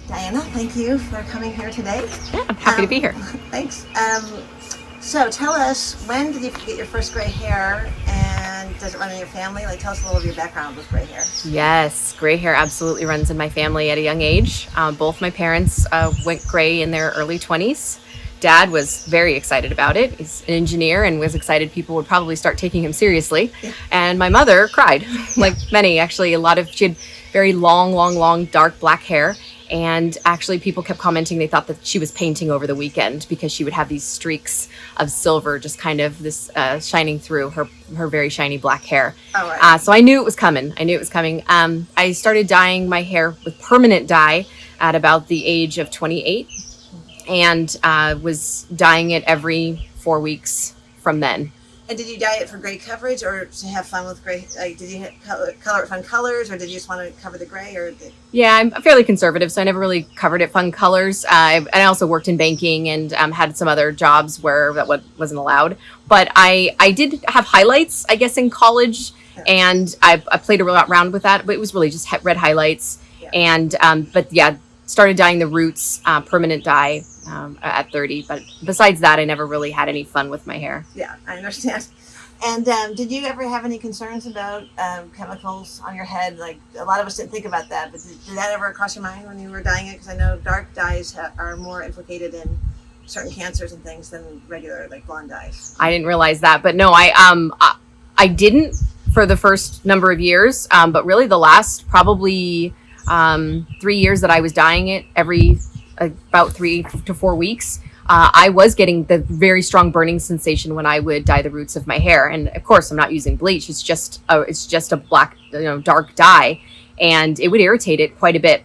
Diana, thank you for coming here today. Yeah, I'm happy to be here. Thanks. So tell us, when did you get your first gray hair, and does it run in your family? Like, tell us a little of your background with gray hair. Yes, gray hair absolutely runs in my family at a young age. Both my parents went gray in their early 20s. Dad was very excited about it. He's an engineer and was excited people would probably start taking him seriously. Yeah. And my mother cried, like many, actually. She had very long, dark black hair. And actually, people kept commenting they thought that she was painting over the weekend because she would have these streaks of silver just kind of this shining through her very shiny black hair. Oh, right. So I knew it was coming. I started dyeing my hair with permanent dye at about the age of 28 and was dyeing it every 4 weeks from then. And did you dye it for gray coverage, or to have fun with gray? Like, did you color it fun colors, or did you just want to cover the gray? Yeah, I'm fairly conservative, so I never really covered it fun colors. And I also worked in banking and had some other jobs where that wasn't allowed. But I did have highlights, I guess, in college, and I played around with that. But it was really just red highlights. Yeah. And but yeah, started dyeing the roots permanent dye at 30. But besides that, I never really had any fun with my hair. Yeah, I understand. And did you ever have any concerns about chemicals on your head? Like, a lot of us didn't think about that, but did that ever cross your mind when you were dyeing it? Because I know dark dyes are more implicated in certain cancers and things than regular, like, blonde dyes. I didn't realize that, but no, I didn't for the first number of years, but really the last probably 3 years that I was dyeing it every about 3 to 4 weeks, I was getting the very strong burning sensation when I would dye the roots of my hair. And of course, I'm not using bleach. It's just a black, dark dye, and it would irritate it quite a bit.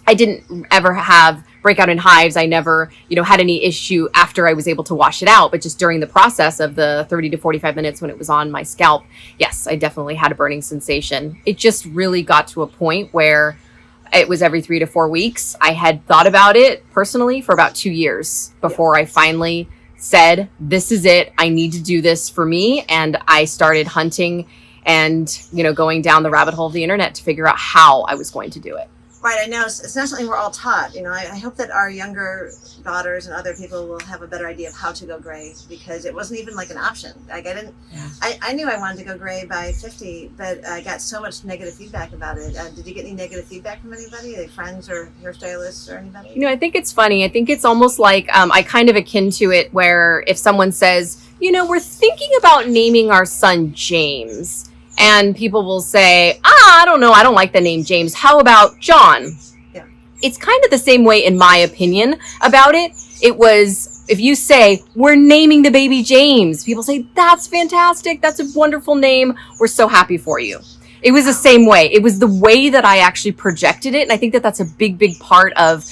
I didn't ever have breakout in hives. I never, had any issue after I was able to wash it out, but just during the process of the 30 to 45 minutes when it was on my scalp, yes, I definitely had a burning sensation. It just really got to a point where it was every 3 to 4 weeks. I had thought about it personally for about 2 years before I finally said, this is it. I need to do this for me. And I started hunting and, going down the rabbit hole of the internet to figure out how I was going to do it. Right, I know it's not something we're all taught. I hope that our younger daughters and other people will have a better idea of how to go gray, because it wasn't even like an option. Like, I knew I wanted to go gray by 50, but I got so much negative feedback about it. Did you get any negative feedback from anybody, like friends or hairstylists or anybody? I think it's funny. I think it's almost like I kind of akin to it where if someone says, we're thinking about naming our son James. And people will say, I don't know, I don't like the name James. How about John? Yeah. It's kind of the same way, in my opinion, about it. It was, if you say, we're naming the baby James, people say, that's fantastic. That's a wonderful name. We're so happy for you. It was the same way. It was the way that I actually projected it. And I think that that's a big part of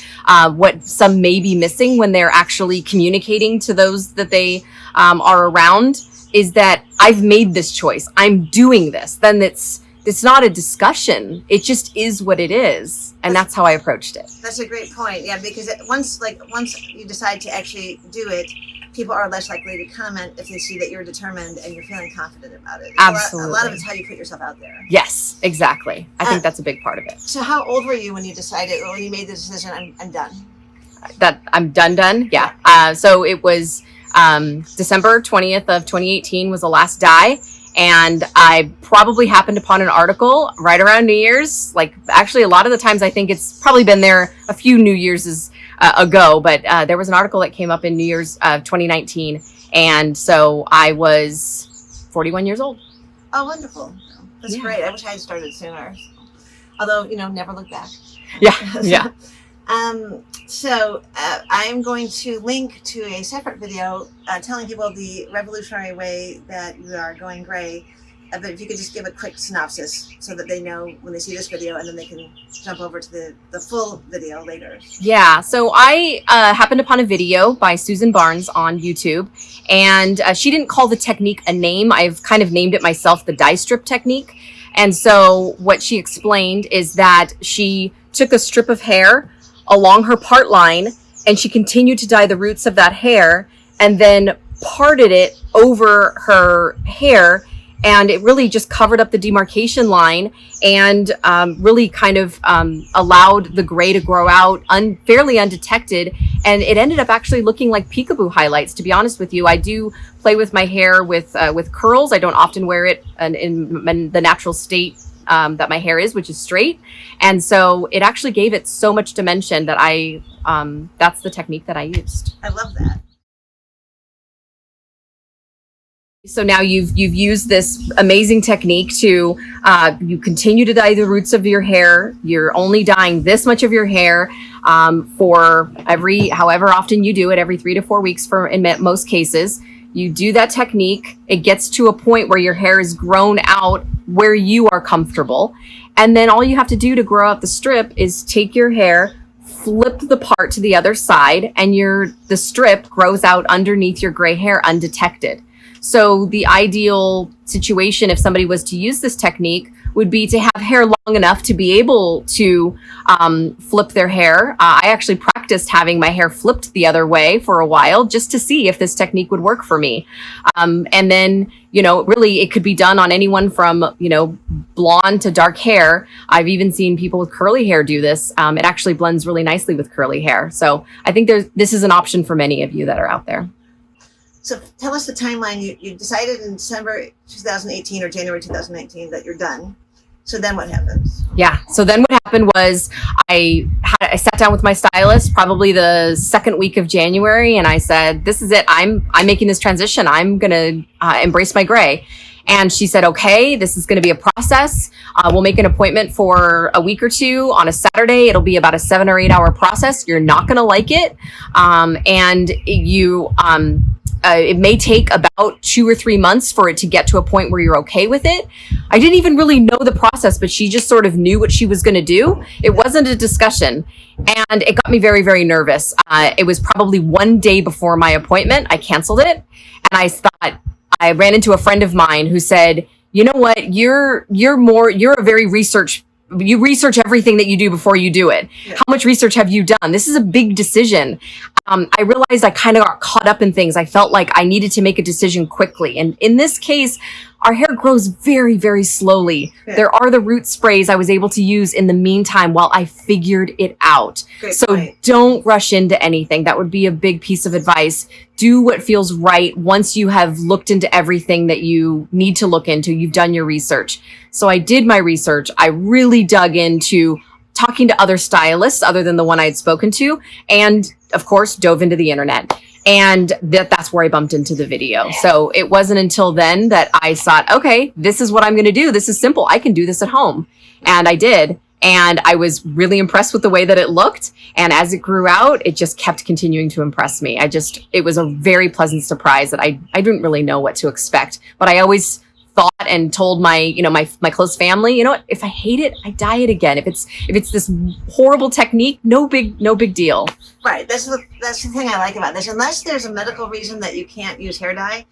what some may be missing when they're actually communicating to those that they are around, is that I've made this choice. I'm doing this. Then it's not a discussion. It just is what it is. And that's how I approached it. That's a great point. Yeah, because once you decide to actually do it, people are less likely to comment if they see that you're determined and you're feeling confident about it. Absolutely. A lot of it's how you put yourself out there. Yes, exactly. I think that's a big part of it. So how old were you when you decided, when you made the decision, I'm done? That I'm done? Yeah. So it was December 20th of 2018 was the last dye. And I probably happened upon an article right around New Year's. Like, actually, a lot of the times I think it's probably been there a few New Year's ago. But there was an article that came up in New Year's 2019. And so I was 41 years old. Oh, wonderful. That's great. I wish I had started sooner. Although, never look back. Yeah. So I'm going to link to a separate video telling people the revolutionary way that you are going gray. But if you could just give a quick synopsis so that they know when they see this video, and then they can jump over to the full video later. Yeah, so I happened upon a video by Susan Barnes on YouTube, and she didn't call the technique a name. I've kind of named it myself, the dye strip technique. And so what she explained is that she took a strip of hair along her part line, and she continued to dye the roots of that hair, and then parted it over her hair, and it really just covered up the demarcation line and really kind of allowed the gray to grow out fairly undetected. And it ended up actually looking like peekaboo highlights, to be honest with you. I do play with my hair with curls. I don't often wear it in the natural state that my hair is, which is straight. And so it actually gave it so much dimension that that's the technique that I used. I love that. So now you've used this amazing technique to you continue to dye the roots of your hair. You're only dyeing this much of your hair for however often you do it, every 3 to 4 weeks in most cases. You do that technique. It gets to a point where your hair is grown out where you are comfortable. And then all you have to do to grow out the strip is take your hair, flip the part to the other side, and the strip grows out underneath your gray hair undetected. So the ideal situation, if somebody was to use this technique, would be to have hair long enough to be able to flip their hair. I actually practiced having my hair flipped the other way for a while just to see if this technique would work for me. And then, really it could be done on anyone from, blonde to dark hair. I've even seen people with curly hair do this. It actually blends really nicely with curly hair. So I think this is an option for many of you that are out there. So tell us the timeline. You decided in December 2018 or January 2019 that you're done. So then what happens? Yeah. So then what happened was I sat down with my stylist probably the second week of January, and I said, this is it. I'm making this transition. I'm going to embrace my gray. And she said, okay, this is going to be a process. We'll make an appointment for a week or two on a Saturday. It'll be about a 7 or 8 hour process. You're not going to like it. It may take about 2 or 3 months for it to get to a point where you're okay with it. I didn't even really know the process, but she just sort of knew what she was going to do. It wasn't a discussion, and it got me very, very nervous. It was probably 1 day before my appointment. I canceled it, and I ran into a friend of mine who said, you know what, you research everything that you do before you do it. Yeah. How much research have you done? This is a big decision. I realized I kind of got caught up in things. I felt like I needed to make a decision quickly. And in this case, our hair grows very, very slowly. Yeah. There are the root sprays I was able to use in the meantime while I figured it out. Great so point. Don't rush into anything. That would be a big piece of advice. Do what feels right once you have looked into everything that you need to look into. You've done your research. So I did my research. I really dug into talking to other stylists other than the one I had spoken to, and of course dove into the internet. And that's where I bumped into the video. So it wasn't until then that I thought, okay, this is what I'm going to do. This is simple. I can do this at home. And I did. And I was really impressed with the way that it looked. And as it grew out, it just kept continuing to impress me. It was a very pleasant surprise that I didn't really know what to expect. But I always thought and told my close family, if I hate it, I dye it again. If it's this horrible technique, no big deal. Right. That's the thing I like about this. Unless there's a medical reason that you can't use hair dye,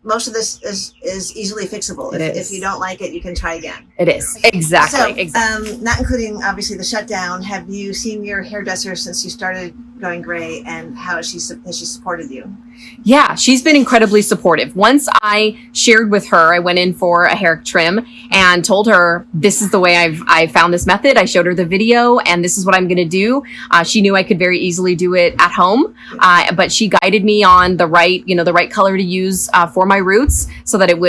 most of this is easily fixable. If you don't like it, you can try again. It is. Exactly. So, not including obviously the shutdown, have you seen your hairdresser since you started going gray, and how has she supported you? Yeah, she's been incredibly supportive. Once I shared with her, I went in for a hair trim and told her, this is the way I found this method. I showed her the video, and this is what I'm going to do. She knew I could very easily do it at home, but she guided me on the right color to use for my roots, so that it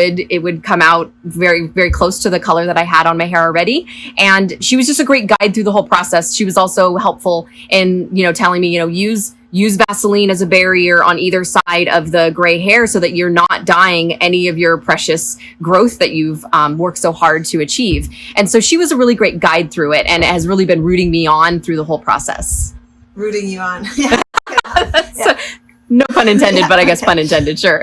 would come out very, very close to the color that I had on my hair already. And she was just a great guide through the whole process. She was also helpful in, telling me, use Vaseline as a barrier on either side of the gray hair so that you're not dyeing any of your precious growth that you've worked so hard to achieve. And so she was a really great guide through it, and has really been rooting me on through the whole process. Rooting you on. Yeah. So, no pun intended, but I guess pun intended, sure.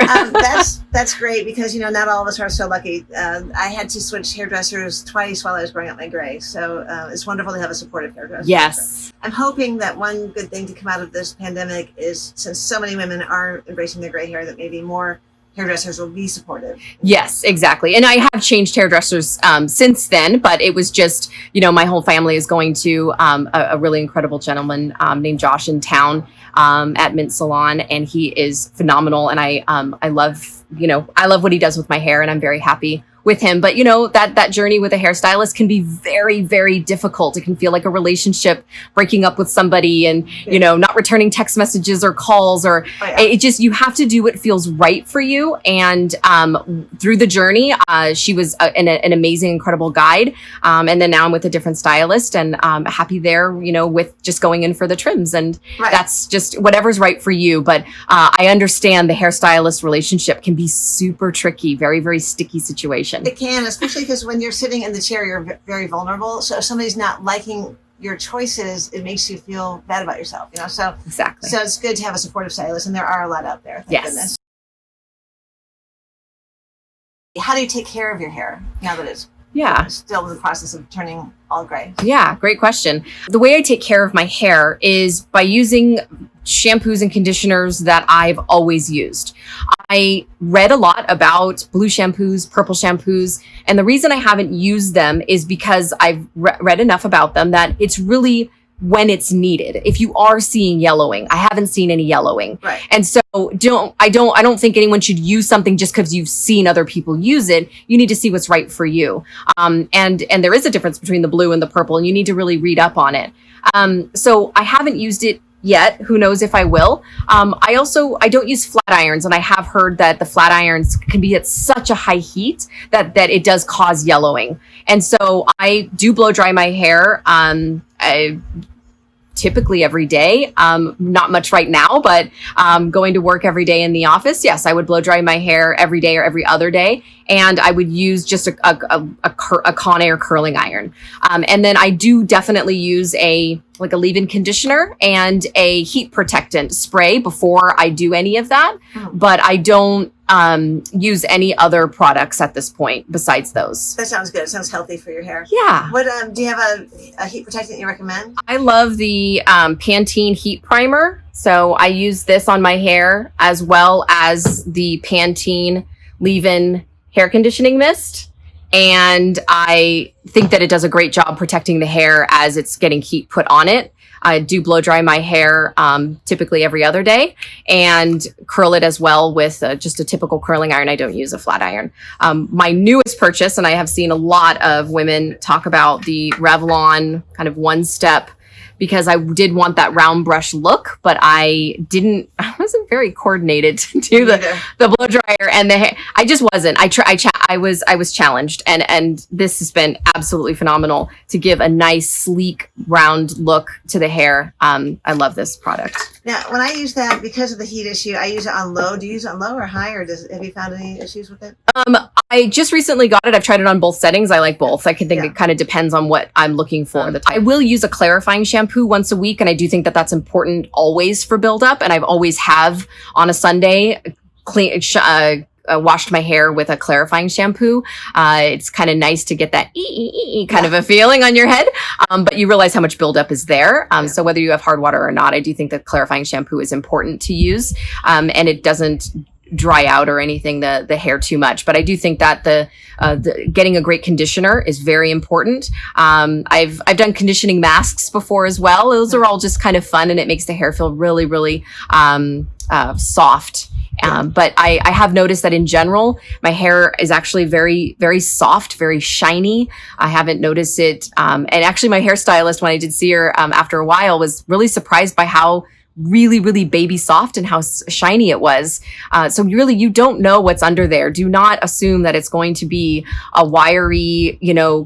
That's great, because not all of us are so lucky. I had to switch hairdressers twice while I was growing out my gray, so it's wonderful to have a supportive hairdresser. Yes. I'm hoping that one good thing to come out of this pandemic is, since so many women are embracing their gray hair, that maybe more hairdressers will be supportive. Yes, exactly. And I have changed hairdressers since then, but it was just, my whole family is going to a really incredible gentleman named Josh in town at Mint Salon, and he is phenomenal. And I love what he does with my hair, and I'm very happy with him. But that journey with a hairstylist can be very, very difficult. It can feel like a relationship, breaking up with somebody and, not returning text messages or calls, or it just, you have to do what feels right for you. And through the journey, she was an amazing, incredible guide. And then now I'm with a different stylist, and happy there, with just going in for the trims. And that's just whatever's right for you. But I understand the hairstylist relationship can be super tricky, very, very sticky situation. It can, especially because when you're sitting in the chair, you're very vulnerable. So if somebody's not liking your choices, it makes you feel bad about yourself, So exactly. So it's good to have a supportive stylist, and there are a lot out there. Thank goodness. How do you take care of your hair now that it's still in the process of turning all gray? Yeah, great question. The way I take care of my hair is by using shampoos and conditioners that I've always used. I read a lot about blue shampoos, purple shampoos, and the reason I haven't used them is because I've read enough about them that it's really when it's needed. If you are seeing yellowing, I haven't seen any yellowing. Right. And so I don't think anyone should use something just because you've seen other people use it. You need to see what's right for you. And there is a difference between the blue and the purple, and you need to really read up on it. So I haven't used it yet. Who knows if I will. I don't use flat irons, and I have heard that the flat irons can be at such a high heat that it does cause yellowing. And so I do blow dry my hair. Typically every day, not much right now, but going to work every day in the office, yes, I would blow dry my hair every day or every other day, and I would use just a Conair curling iron. And then I do definitely use a leave-in conditioner and a heat protectant spray before I do any of that, but I don't use any other products at this point besides those. That sounds good. It sounds healthy for your hair. Yeah. What do you have a heat protectant you recommend? I love the Pantene heat primer. So I use this on my hair, as well as the Pantene leave-in hair conditioning mist. And I think that it does a great job protecting the hair as it's getting heat put on it. I do blow dry my hair typically every other day, and curl it as well with just a typical curling iron. I don't use a flat iron. My newest purchase, and I have seen a lot of women talk about the Revlon kind of one-step, because I did want that round brush look, but I wasn't very coordinated to do the blow dryer and the hair. I just wasn't. I was challenged, and this has been absolutely phenomenal to give a nice, sleek, round look to the hair. I love this product. Now, when I use that, because of the heat issue, I use it on low. Do you use it on low or high, or have you found any issues with it? I just recently got it. I've tried it on both settings. I like both. I can think it kind of depends on what I'm looking for. I will use a clarifying shampoo once a week, and I do think that that's important always for buildup. And I've always have on a Sunday washed my hair with a clarifying shampoo. It's kind of nice to get that kind of a feeling on your head, but you realize how much buildup is there. So whether you have hard water or not, I do think that clarifying shampoo is important to use, and it doesn't dry out or anything the hair too much. But I do think that the getting a great conditioner is very important. I've done conditioning masks before as well. Those are all just kind of fun, and it makes the hair feel really, really soft. But I have noticed that in general, my hair is actually very, very soft, very shiny. I haven't noticed it. And actually my hairstylist, when I did see her after a while, was really surprised by how really, really baby soft and how shiny it was. So really, you don't know what's under there. Do not assume that it's going to be a wiry,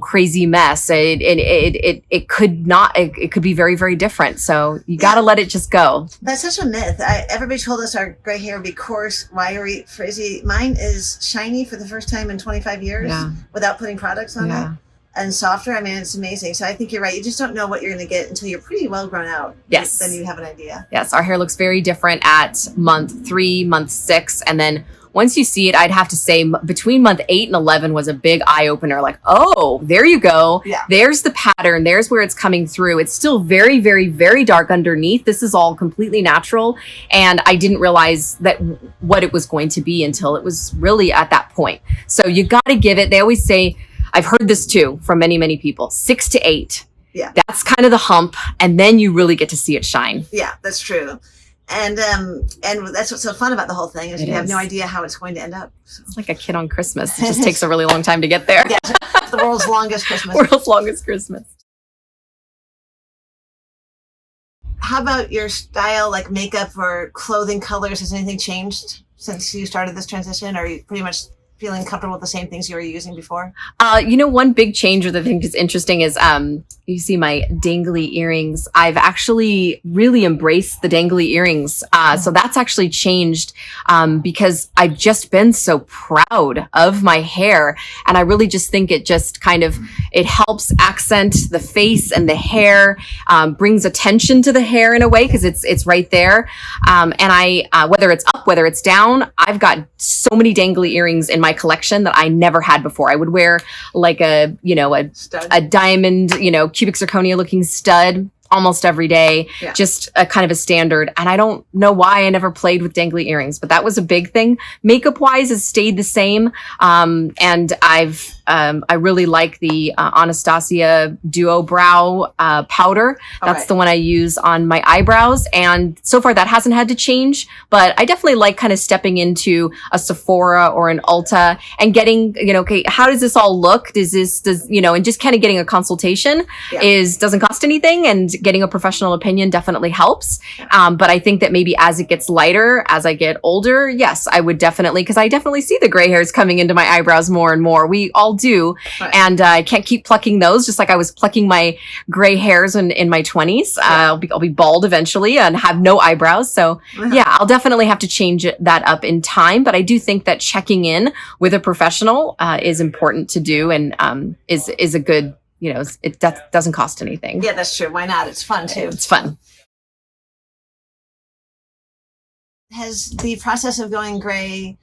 crazy mess. It could not. It could be very, very different. So you got to let it just go. That's such a myth. Everybody told us our gray hair would be coarse, wiry, frizzy. Mine is shiny for the first time in 25 years without putting products on it. And softer. I mean, it's amazing. So I think you're right. You just don't know what you're going to get until you're pretty well grown out. Yes. Then you have an idea. Yes. Our hair looks very different at month 3, month 6. And then once you see it, I'd have to say between month 8 and 11 was a big eye opener. Like, oh, there you go. Yeah. There's the pattern. There's where it's coming through. It's still very, very, very dark underneath. This is all completely natural. And I didn't realize that what it was going to be until it was really at that point. So you got to give it, they always say, I've heard this too from many, many people, 6 to 8. Yeah. That's kind of the hump. And then you really get to see it shine. Yeah, that's true. And that's what's so fun about the whole thing is It you have is. no idea how it's going to end up. So. It's like a kid on Christmas. It just takes a really long time to get there. Yeah, it's the world's longest Christmas. World's longest Christmas. How about your style, like makeup or clothing colors? Has anything changed since you started this transition? Or are you pretty much feeling comfortable with the same things you were using before? One big change that I think is interesting is you see my dangly earrings. I've actually really embraced the dangly earrings. So that's actually changed because I've just been so proud of my hair. And I really just think it just kind of, it helps accent the face and the hair, brings attention to the hair in a way because it's right there. And I, whether it's up, whether it's down, I've got so many dangly earrings in my collection that I never had before. I would wear like a diamond, cubic zirconia looking stud almost every day, just a kind of a standard. And I don't know why I never played with dangly earrings, but that was a big thing. Makeup wise has stayed the same. And I really like the Anastasia Duo Brow powder. That's the one I use on my eyebrows. And so far that hasn't had to change, but I definitely like kind of stepping into a Sephora or an Ulta and getting, okay, how does this all look? And just kind of getting a consultation doesn't cost anything, and getting a professional opinion definitely helps. But I think that maybe as it gets lighter, as I get older, yes, I would definitely, because I definitely see the gray hairs coming into my eyebrows more and more. We all do. Right. And I can't keep plucking those, just like I was plucking my gray hairs in my 20s. I'll be bald eventually and have no eyebrows. So I'll definitely have to change that up in time. But I do think that checking in with a professional is important to do, and is a good, it doesn't cost anything. Yeah, that's true. Why not? It's fun too. It's fun. Has the process of going gray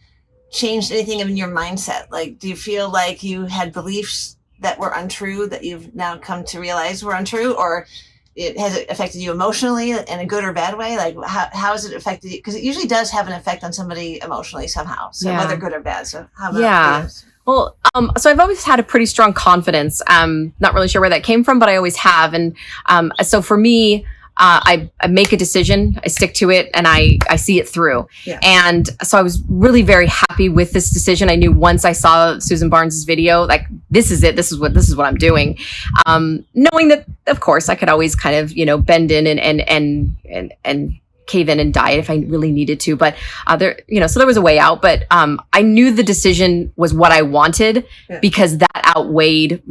changed anything in your mindset? Like, do you feel like you had beliefs that were untrue that you've now come to realize were untrue, or has it affected you emotionally in a good or bad way? Like, how has it affected you? Because it usually does have an effect on somebody emotionally somehow. So whether good or bad. So how about you? Well, so I've always had a pretty strong confidence. Not really sure where that came from, but I always have. And so for me, I make a decision, I stick to it, and I see it through. Yeah. And so I was really very happy with this decision. I knew once I saw Susan Barnes's video, like, this is it. This is what I'm doing. Knowing that, of course, I could always kind of, bend in and cave in and diet if I really needed to. But so there was a way out. But I knew the decision was what I wanted because that outweighed,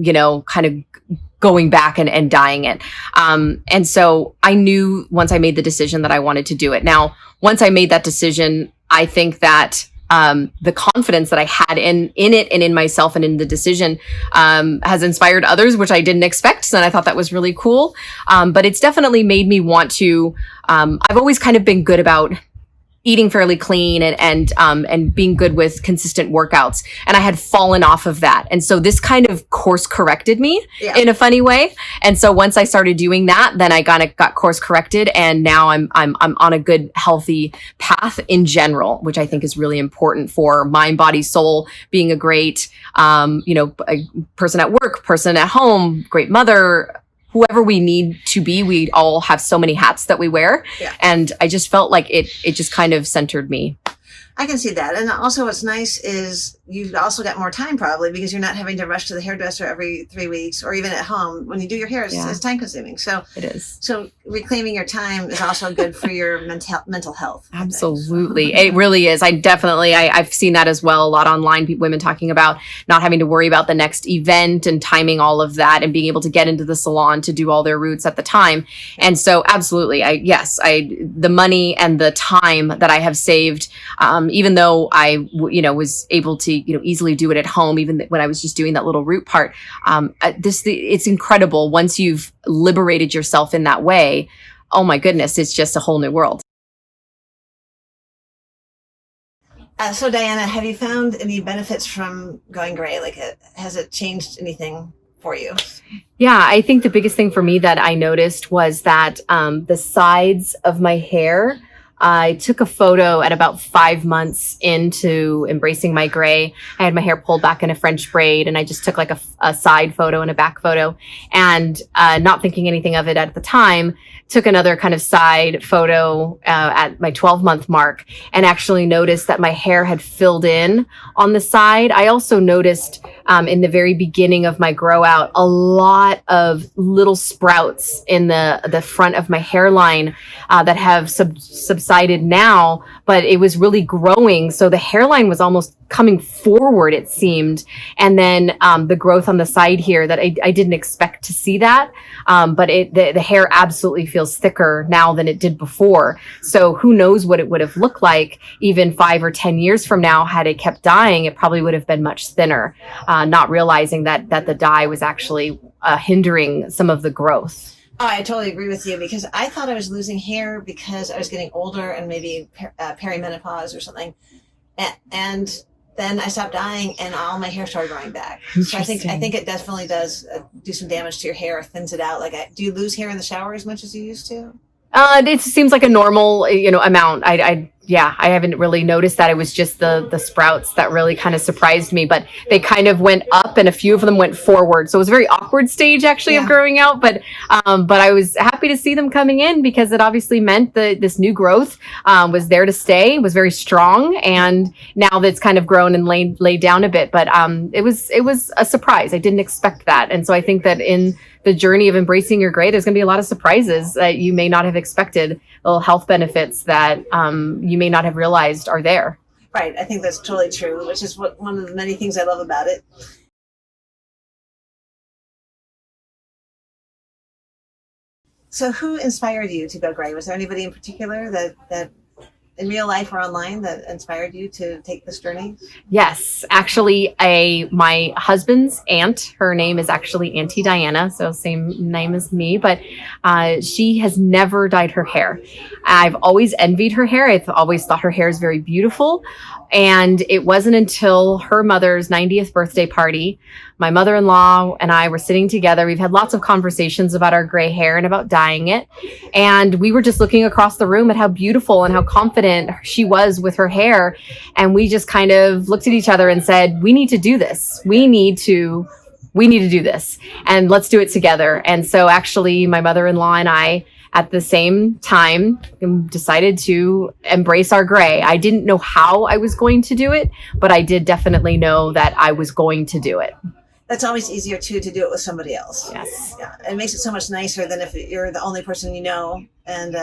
kind of going back and dying it. And so I knew once I made the decision that I wanted to do it. Now, once I made that decision, I think that the confidence that I had in it and in myself and in the decision has inspired others, which I didn't expect. And I thought that was really cool. But it's definitely made me want to, I've always kind of been good about eating fairly clean and being good with consistent workouts. And I had fallen off of that. And so this kind of course corrected me in a funny way. And so once I started doing that, then I got course corrected. And now I'm on a good, healthy path in general, which I think is really important for mind, body, soul, being a great, a person at work, person at home, great mother, whoever we need to be. We all have so many hats that we wear. Yeah. And I just felt like it just kind of centered me. I can see that. And also what's nice is you've also got more time probably because you're not having to rush to the hairdresser every 3 weeks or even at home. When you do your hair, it's time consuming. So it is. So reclaiming your time is also good for your mental health. Absolutely. It really is. I've seen that as well. A lot online, women talking about not having to worry about the next event and timing all of that and being able to get into the salon to do all their roots at the time. And so absolutely. The money and the time that I have saved, even though I, was able to, easily do it at home, even when I was just doing that little root part, it's incredible. Once you've liberated yourself in that way, oh my goodness, it's just a whole new world. So Diana, have you found any benefits from going gray? Like, has it changed anything for you? Yeah, I think the biggest thing for me that I noticed was that the sides of my hair I took a photo at about 5 months into embracing my gray. I had my hair pulled back in a French braid, and I just took like a side photo and a back photo, and not thinking anything of it at the time, took another kind of side photo at my 12-month mark, and actually noticed that my hair had filled in on the side. I also noticed in the very beginning of my grow out a lot of little sprouts in the front of my hairline that have subsided now, but it was really growing. So the hairline was almost coming forward, it seemed. And then the growth on the side here that I didn't expect to see that. But the hair absolutely feels thicker now than it did before. So who knows what it would have looked like even 5 or 10 years from now. Had it kept dyeing, it probably would have been much thinner, not realizing that the dye was actually hindering some of the growth. Oh, I totally agree with you, because I thought I was losing hair because I was getting older and maybe perimenopause or something. And then I stopped dyeing and all my hair started growing back. So I think it definitely does do some damage to your hair, thins it out. Do you lose hair in the shower as much as you used to? It seems like a normal, amount. I haven't really noticed that. It was just the sprouts that really kind of surprised me, but they kind of went up and a few of them went forward. So it was a very awkward stage actually of growing out, but I was happy to see them coming in, because it obviously meant that this new growth was there to stay, was very strong. And now that's kind of grown and laid down a bit, but it was a surprise. I didn't expect that. And so I think that in the journey of embracing your gray, there's going to be a lot of surprises that you may not have expected, little health benefits that you may not have realized are there. Right. I think that's totally true, which is one of the many things I love about it. So who inspired you to go gray? Was there anybody in particular that in real life or online that inspired you to take this journey? Yes, actually, my husband's aunt, her name is actually Auntie Diana, so same name as me, but she has never dyed her hair. I've always envied her hair. I've always thought her hair is very beautiful. And it wasn't until her mother's 90th birthday party, my mother-in-law and I were sitting together. We've had lots of conversations about our gray hair and about dyeing it. And we were just looking across the room at how beautiful and how confident she was with her hair. And we just kind of looked at each other and said, we need to do this. We need to do this, and let's do it together. And so actually my mother-in-law and I, at the same time, decided to embrace our gray. I didn't know how I was going to do it, but I did definitely know that I was going to do it. That's always easier too, to do it with somebody else. Yes. Yeah, it makes it so much nicer than if you're the only person you know and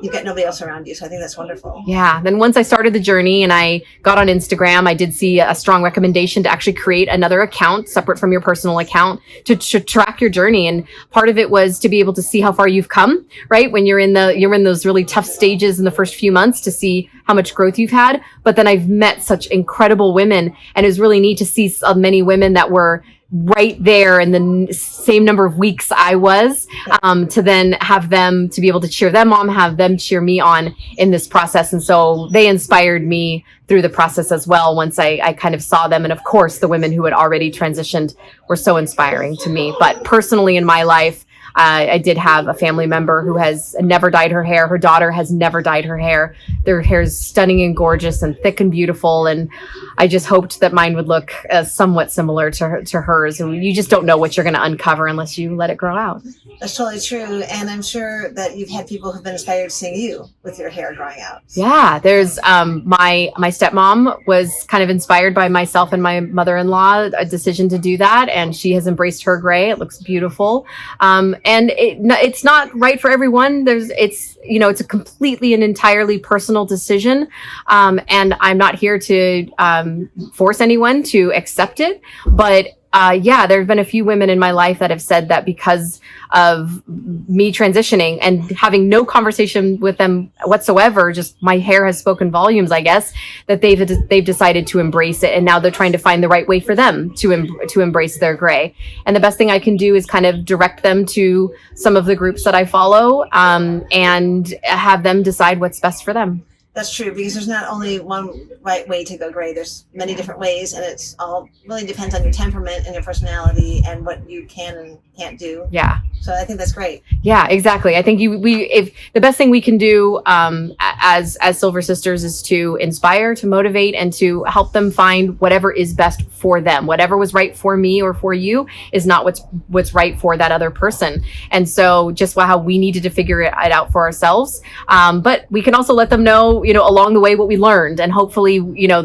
you've got nobody else around you. So I think that's wonderful. Yeah. Then once I started the journey and I got on Instagram, I did see a strong recommendation to actually create another account separate from your personal account to track your journey. And part of it was to be able to see how far you've come, right? When you're in those really tough stages in the first few months, to see how much growth you've had. But then I've met such incredible women, and it was really neat to see many women that were right there in the same number of weeks I was, to then have them to be able to cheer them on, have them cheer me on in this process. And so they inspired me through the process as well. Once I kind of saw them. And of course, the women who had already transitioned were so inspiring to me. But personally in my life, I did have a family member who has never dyed her hair. Her daughter has never dyed her hair. Their hair is stunning and gorgeous and thick and beautiful. And I just hoped that mine would look somewhat similar to hers. And you just don't know what you're going to uncover unless you let it grow out. That's totally true. And I'm sure that you've had people who've been inspired seeing you with your hair growing out. Yeah, there's my stepmom was kind of inspired by myself and my mother-in-law, a decision to do that. And she has embraced her gray. It looks beautiful. And it's not right for everyone. It's a completely and entirely personal decision. And I'm not here to force anyone to accept it. But there have been a few women in my life that have said that because of me transitioning and having no conversation with them whatsoever, just my hair has spoken volumes, I guess, that they've decided to embrace it. And now they're trying to find the right way for them to embrace their gray. And the best thing I can do is kind of direct them to some of the groups that I follow, and have them decide what's best for them. That's true, because there's not only one right way to go gray. There's many different ways, and it's all really depends on your temperament and your personality and what you can and can't do. Yeah. So I think that's great. Yeah, exactly. I think if the best thing we can do as Silver Sisters is to inspire, to motivate, and to help them find whatever is best for them. Whatever was right for me or for you is not what's right for that other person. And so just how we needed to figure it out for ourselves. But we can also let them know, along the way what we learned, and hopefully,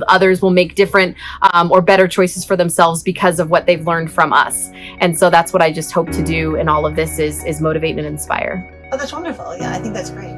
others will make different or better choices for themselves because of what they've learned from us. And so that's what I just hope to do in all of this is motivate and inspire. Oh, that's wonderful. Yeah, I think that's great.